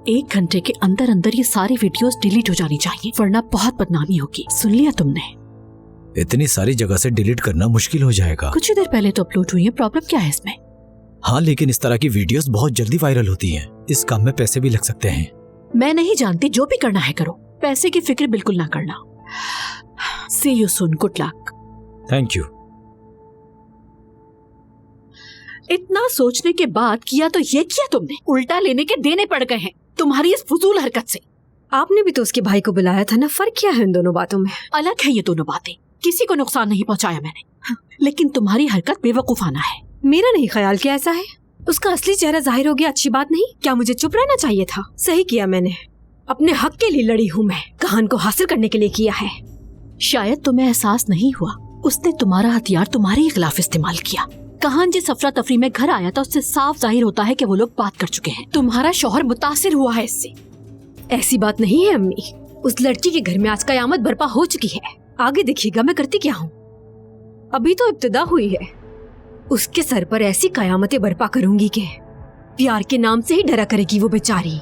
1 घंटे के अंदर अंदर ये सारी वीडियोस डिलीट हो जानी चाहिए, वरना बहुत बदनामी होगी। सुन लिया तुमने? इतनी सारी जगह से डिलीट करना मुश्किल हो जाएगा। कुछ ही देर पहले तो अपलोड हुई है, प्रॉब्लम क्या है इसमें? हाँ, लेकिन इस तरह की वीडियोस बहुत जल्दी वायरल होती हैं। इस काम में पैसे भी लग सकते हैं। मैं नहीं जानती, जो भी करना है करो, पैसे की फिक्र बिल्कुल ना करना। See you soon, good luck। Thank you. इतना सोचने के बाद किया तो ये किया तुमने, उल्टा लेने के देने पड़ गए हैं तुम्हारी इस फजूल हरकत से। आपने भी तो उसके भाई को बुलाया था ना, फर्क क्या है इन दोनों बातों में? अलग है ये दोनों बातें, किसी को नुकसान नहीं पहुंचाया मैंने, लेकिन तुम्हारी हरकत बेवकूफाना है। मेरा नहीं ख्याल कि ऐसा है। उसका असली चेहरा जाहिर हो गया, अच्छी बात नहीं? क्या मुझे चुप रहना चाहिए था? सही किया मैंने, अपने हक के लिए लड़ी हूँ मैं, कहान को हासिल करने के लिए किया है। शायद तुम्हें एहसास नहीं हुआ, उसने तुम्हारा हथियार तुम्हारे खिलाफ इस्तेमाल किया। कहान जिस अफरा तफरी में घर आया था उससे साफ जाहिर होता है कि वो लोग बात कर चुके हैं। तुम्हारा शौहर मुतासिर हुआ है इससे। ऐसी बात नहीं है अम्मी, उस लड़की के घर में आज कयामत बर्पा हो चुकी है। आगे देखिएगा मैं करती क्या हूँ। अभी तो इब्तिदा हुई है, उसके सर पर ऐसी कयामतें बर्पा करूंगी कि प्यार के नाम से ही डरा करेगी वो बेचारी।